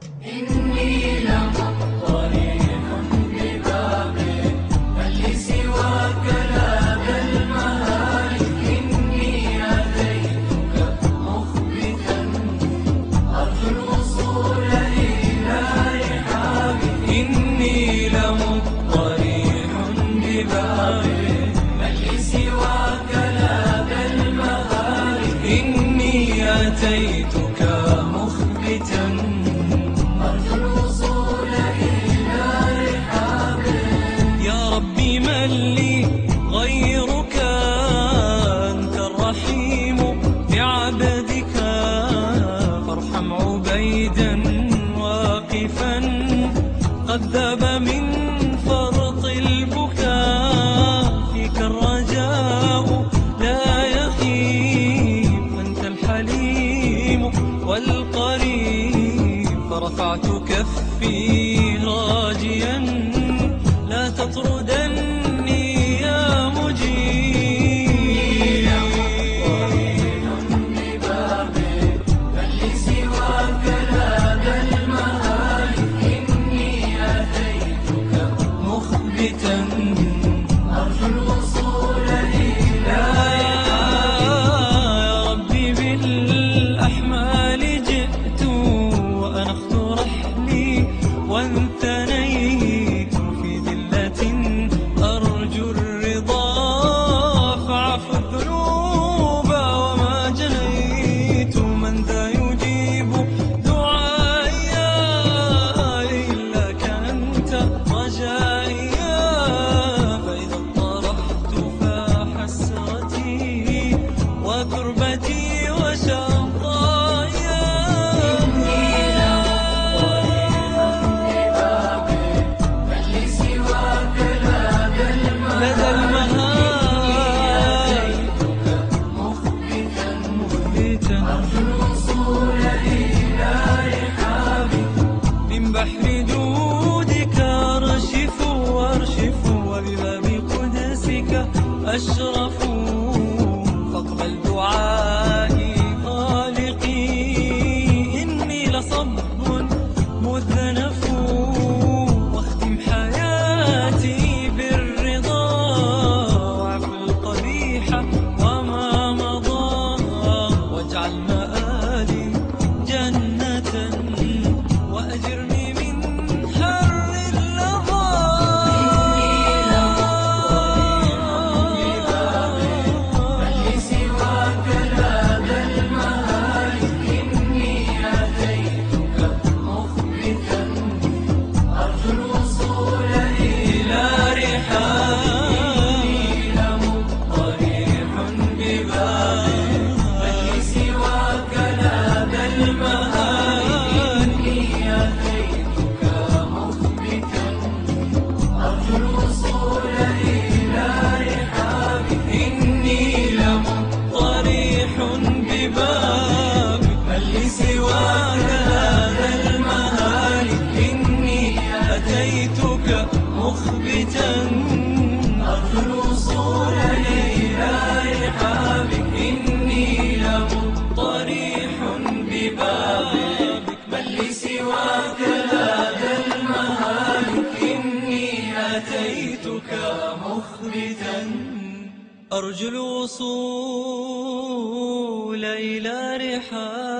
إني لمضطرب ببابك هل لي سواك لا ذا المهالك إني أتيتك مخبتا أرجو الوصول إلى رحابك إني لمضطرب ببابك هل لي سواك لا ذا المهالك إني أتيتك مخبتا أرجو الوصول إلى رحابك يا ربي من لي غيرك أنت الرحيم بعبدك فارحم عبيدا واقفا قد ذاب من فرط البكاء فيك الرجاء لا يخيب أنت الحليم والقريب فرفعت كفي راجيا لا تطردني يا مجيب ببابك بل لي سواك لا ذا المهالك إني أتيتك مخبتا أرجو الوصول إلى يا ربي بالأحمال جئت وأنخت رحلي وانثنيت في ذلة أرجو الرضا فاعف الذنوب وما جنيت من ذا يجيب دعائي إلا كأنت رجائي فإذا اضطرحت فحسرتي وكربتي وشقايا لدى المهال مخبتا أرجو الوصول إلى رحابك من بحر جودك أرشف وأرشف وبباب قدسك أشرف فاقبل دعائي خالقي إني لصب مذنف واختم حياتي بالرضا واعف القبيح وما مضى واجعل مآلي جنة وأجرني من حر اللظى إني لمضطرب ببابك بل لي سواك لا ذا المهالك إني أتيتك مخبتا أرجو الوصول إلى رحابك إني لمضطرب ببابك بل لي سواك لا ذا المهالك إني أتيتك مخبتا أرجو الوصول إلى رحابك إني لمضطرب ببابك هل لي سواك ذا المهالك إني أتيتك مخبتا أرجو الوصول إلى رحابك إني لمضطرب ببابك بل لي سواك ذا المهالك إني أتيتك مخبتا أرجو الوصول إلى رحابك